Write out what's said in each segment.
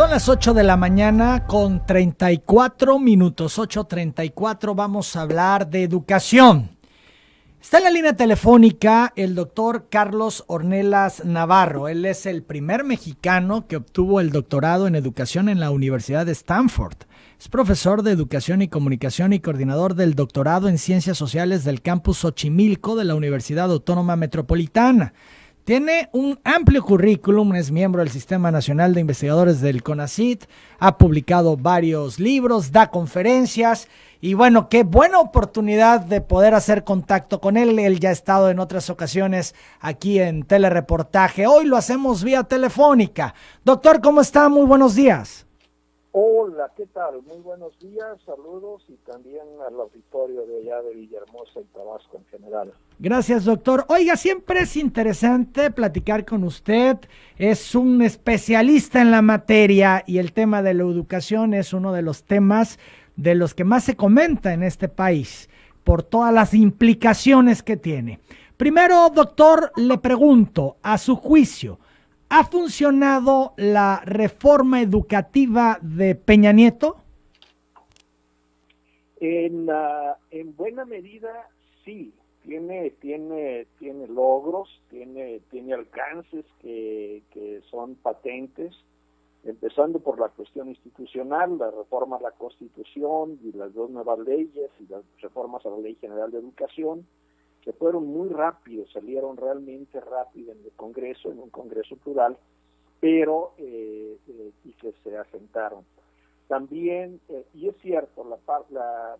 Son las 8 de la mañana con 34 minutos, 8:34, vamos a hablar de educación. Está en la línea telefónica el doctor Carlos Ornelas Navarro. Él es el primer mexicano que obtuvo el doctorado en educación en la Universidad de Stanford. Es profesor de educación y comunicación y coordinador del doctorado en ciencias sociales del campus Xochimilco de la Universidad Autónoma Metropolitana. Tiene un amplio currículum, es miembro del Sistema Nacional de Investigadores del CONACYT, ha publicado varios libros, da conferencias y bueno, qué buena oportunidad de poder hacer contacto con él. Él ya ha estado en otras ocasiones aquí en Telereportaje. Hoy lo hacemos vía telefónica. Doctor, ¿cómo está? Muy buenos días. Hola, ¿qué tal? Muy buenos días, saludos y también al auditorio de allá de Villahermosa y Tabasco en general. Gracias, doctor. Oiga, siempre es interesante platicar con usted. Es un especialista en la materia y el tema de la educación es uno de los temas de los que más se comenta en este país por todas las implicaciones que tiene. Primero, doctor, le pregunto, a su juicio, ¿ha funcionado la reforma educativa de Peña Nieto? En buena medida, sí. Tiene logros, tiene alcances que son patentes, empezando por la cuestión institucional, la reforma a la Constitución y las dos nuevas leyes y las reformas a la Ley General de Educación, que fueron muy rápidos, salieron realmente rápido en el Congreso, en un Congreso plural, pero y que se asentaron. También, y es cierto, la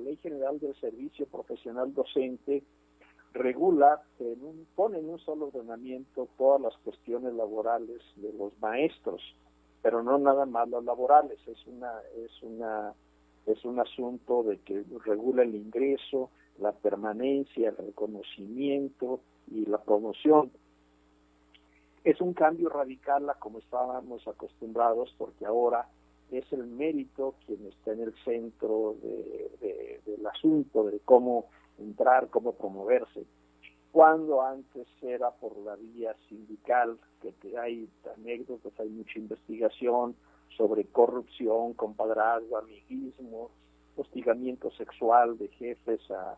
Ley General del Servicio Profesional Docente regula, pone en un solo ordenamiento todas las cuestiones laborales de los maestros, pero no nada más las laborales, es un asunto de que regula el ingreso, la permanencia, el reconocimiento y la promoción. Es un cambio radical a como estábamos acostumbrados, porque ahora es el mérito quien está en el centro del asunto, de cómo entrar, cómo promoverse. Cuando antes era por la vía sindical, que hay anécdotas, hay mucha investigación sobre corrupción, compadrazgo, amiguismo, hostigamiento sexual de jefes a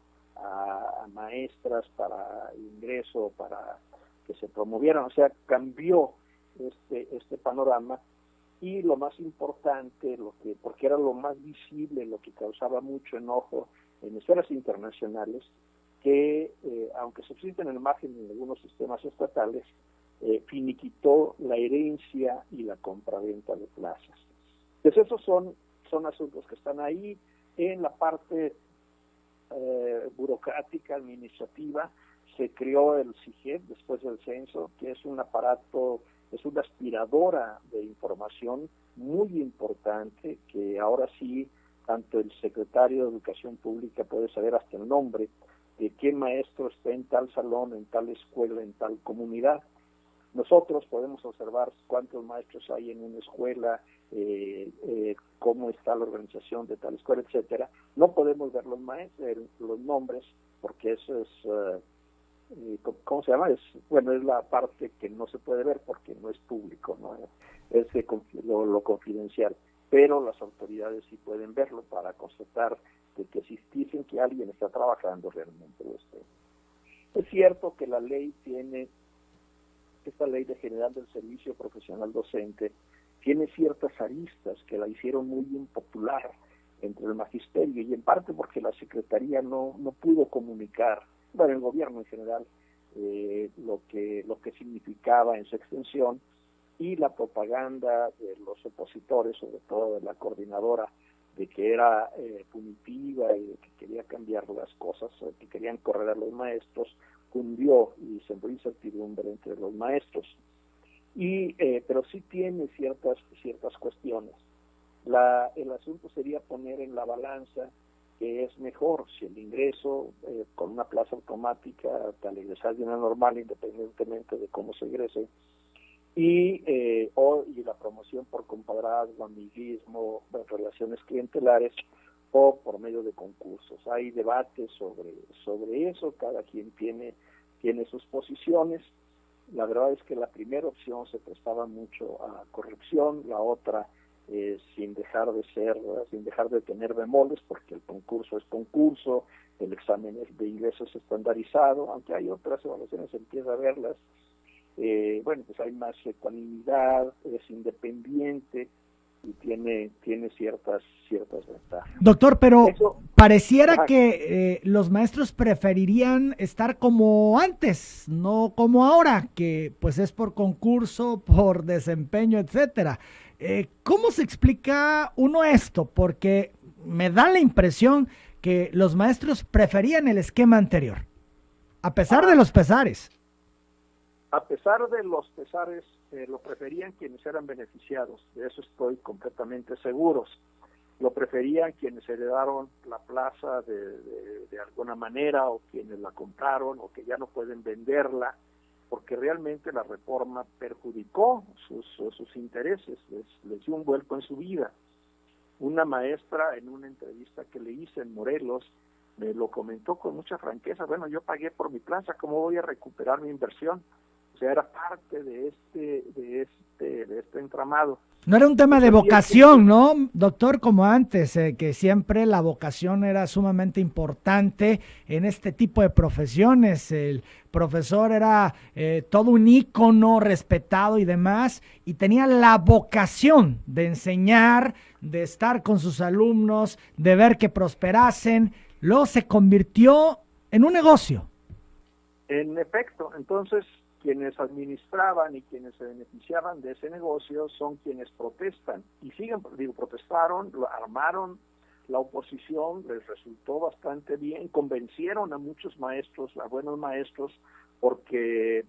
maestras para ingreso, para que se promovieran. O sea, cambió este panorama. Y lo más importante, porque era lo más visible, lo que causaba mucho enojo en esferas internacionales, que aunque subsiste en el margen en algunos sistemas estatales, finiquitó la herencia y la compraventa de plazas. Entonces esos son asuntos que están ahí. En la parte burocrática, administrativa, se creó el CIGED después del censo, que es un aparato, es una aspiradora de información muy importante, que ahora sí, tanto el secretario de Educación Pública puede saber hasta el nombre de qué maestro está en tal salón, en tal escuela, en tal comunidad. Nosotros podemos observar cuántos maestros hay en una escuela, cómo está la organización de tal escuela, etcétera. No podemos ver los nombres, porque eso es... ¿cómo se llama? Es la parte que no se puede ver porque no es público, ¿no? Es lo confidencial, pero las autoridades sí pueden verlo para constatar de que si dicen que alguien está trabajando, realmente lo esté. Es cierto que la ley esta Ley General del Servicio Profesional Docente tiene ciertas aristas que la hicieron muy impopular entre el magisterio, y en parte porque la Secretaría no pudo comunicar, bueno, el gobierno en general, lo que significaba en su extensión, y la propaganda de los opositores, sobre todo de la coordinadora, de que era punitiva y de que quería cambiar las cosas, que querían correr a los maestros, cundió y sembró incertidumbre entre los maestros. Pero sí tiene ciertas cuestiones. El asunto sería poner en la balanza que es mejor si el ingreso con una plaza automática al egresar de una normal, independientemente de cómo se egrese, y la promoción por compadrazgo, amiguismo, relaciones clientelares, o por medio de concursos. Hay debates sobre eso, cada quien tiene sus posiciones. La verdad es que la primera opción se prestaba mucho a corrupción, la otra sin dejar de tener bemoles, porque el concurso es concurso, el examen de ingreso es estandarizado, aunque hay otras evaluaciones, se empieza a verlas. Bueno, pues hay más ecuanimidad, es independiente y tiene ciertas ventajas. Doctor, pero Eso, pareciera ajá, que los maestros preferirían estar como antes, no como ahora, que pues es por concurso, por desempeño, etcétera. ¿Cómo se explica uno esto? Porque me da la impresión que los maestros preferían el esquema anterior, a pesar de a, los pesares. a pesar de los pesares, lo preferían quienes eran beneficiados, de eso estoy completamente seguros. Lo preferían quienes heredaron la plaza de alguna manera, o quienes la compraron, o que ya no pueden venderla, porque realmente la reforma perjudicó sus intereses, les dio un vuelco en su vida. Una maestra, en una entrevista que le hice en Morelos, me lo comentó con mucha franqueza: bueno, yo pagué por mi plaza, ¿cómo voy a recuperar mi inversión? O sea, era parte de este entramado. No era un tema de Eso sí es cierto. vocación, ¿no, doctor? Como antes, que siempre la vocación era sumamente importante en este tipo de profesiones. El profesor era todo un ícono respetado y demás, y tenía la vocación de enseñar, de estar con sus alumnos, de ver que prosperasen. Luego se convirtió en un negocio. En efecto, entonces quienes administraban y quienes se beneficiaban de ese negocio son quienes protestan y siguen, protestaron, armaron la oposición, les resultó bastante bien, convencieron a muchos maestros, a buenos maestros, porque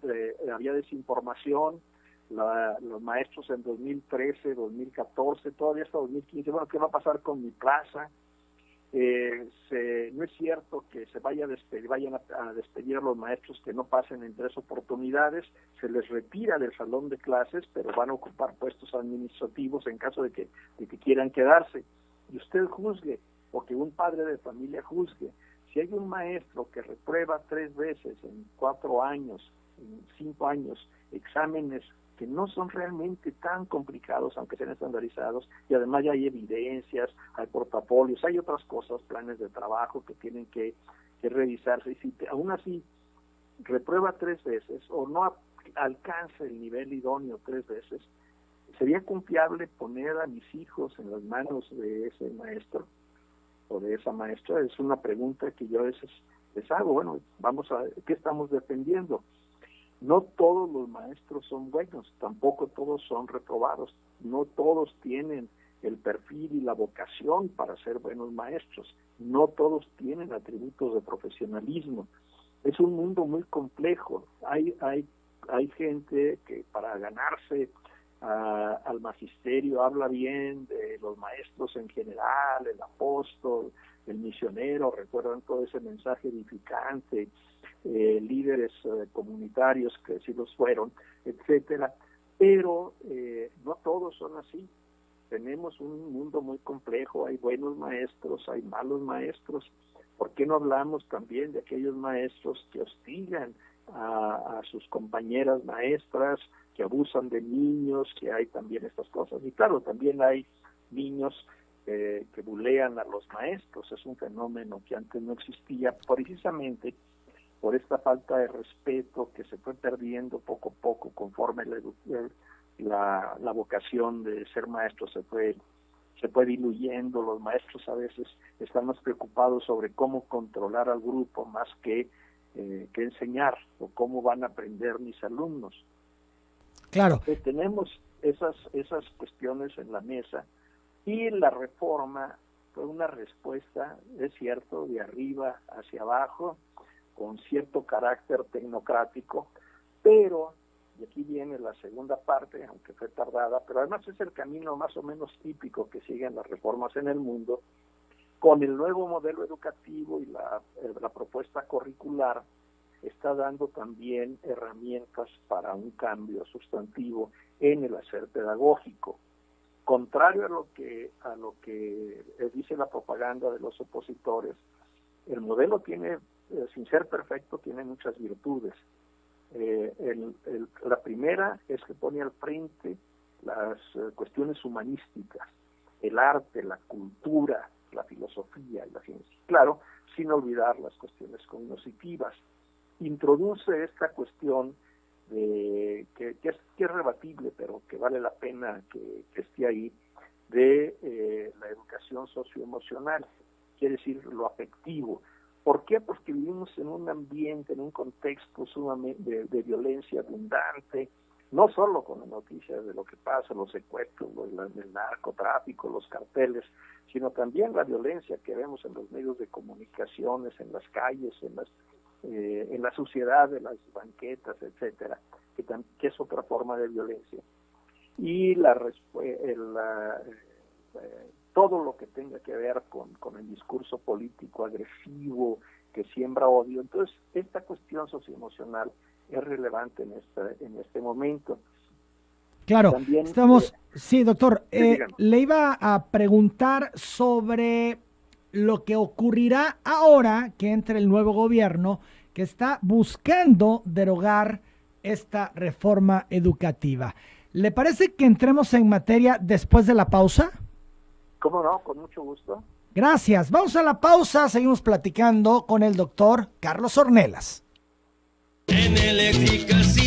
había desinformación. Los maestros en 2013, 2014, todavía hasta 2015, bueno, ¿qué va a pasar con mi plaza? No es cierto que se vayan a despedir a los maestros que no pasen en 3 oportunidades, se les retira del salón de clases, pero van a ocupar puestos administrativos en caso de que quieran quedarse. Y usted juzgue, o que un padre de familia juzgue, si hay un maestro que reprueba 3 veces en 4 años, en 5 años, exámenes que no son realmente tan complicados, aunque sean estandarizados, y además ya hay evidencias, hay portafolios, hay otras cosas, planes de trabajo que tienen que revisarse, y si aún así reprueba 3 veces o no alcanza el nivel idóneo 3 veces, ¿sería confiable poner a mis hijos en las manos de ese maestro o de esa maestra? Es una pregunta que yo a veces les hago. Bueno, vamos a ver, ¿qué estamos defendiendo? No todos los maestros son buenos, tampoco todos son reprobados, no todos tienen el perfil y la vocación para ser buenos maestros, no todos tienen atributos de profesionalismo. Es un mundo muy complejo. Hay gente que para ganarse al magisterio habla bien de los maestros en general, el apóstol, el misionero, recuerdan todo ese mensaje edificante, líderes comunitarios que sí los fueron, etcétera, pero no todos son así. Tenemos un mundo muy complejo, hay buenos maestros, hay malos maestros. ¿Por qué no hablamos también de aquellos maestros que hostigan a sus compañeras maestras, que abusan de niños, que hay también estas cosas? Y claro, también hay niños que bulean a los maestros. Es un fenómeno que antes no existía, precisamente por esta falta de respeto que se fue perdiendo poco a poco conforme la vocación de ser maestro se fue diluyendo. Los maestros a veces están más preocupados sobre cómo controlar al grupo más que enseñar, o cómo van a aprender mis alumnos. Claro. Tenemos esas cuestiones en la mesa, y la reforma fue una respuesta, es cierto, de arriba hacia abajo, con cierto carácter tecnocrático, pero, y aquí viene la segunda parte, aunque fue tardada, pero además es el camino más o menos típico que siguen las reformas en el mundo, con el nuevo modelo educativo y la propuesta curricular, está dando también herramientas para un cambio sustantivo en el hacer pedagógico. Contrario a lo que dice la propaganda de los opositores, el modelo tiene, sin ser perfecto, tiene muchas virtudes. La primera es que pone al frente las cuestiones humanísticas, el arte, la cultura, la filosofía y la ciencia. Claro, sin olvidar las cuestiones cognitivas. Introduce esta cuestión que es rebatible, pero que vale la pena que esté ahí, de la educación socioemocional, quiere decir lo afectivo. ¿Por qué? Porque vivimos en un ambiente, en un contexto sumamente de violencia abundante, no solo con las noticias de lo que pasa, los secuestros, el narcotráfico, los carteles, sino también la violencia que vemos en los medios de comunicaciones, en las calles, en la suciedad de las banquetas, etcétera, que es otra forma de violencia. Y todo lo que tenga que ver con el discurso político agresivo que siembra odio. Entonces, esta cuestión socioemocional es relevante en este momento. Claro, también, sí, doctor, sí, le iba a preguntar sobre lo que ocurrirá ahora que entre el nuevo gobierno que está buscando derogar esta reforma educativa. ¿Le parece que entremos en materia después de la pausa? ¿Cómo no? Con mucho gusto. Gracias. Vamos a la pausa. Seguimos platicando con el doctor Carlos Ornelas. En eléctrica sí.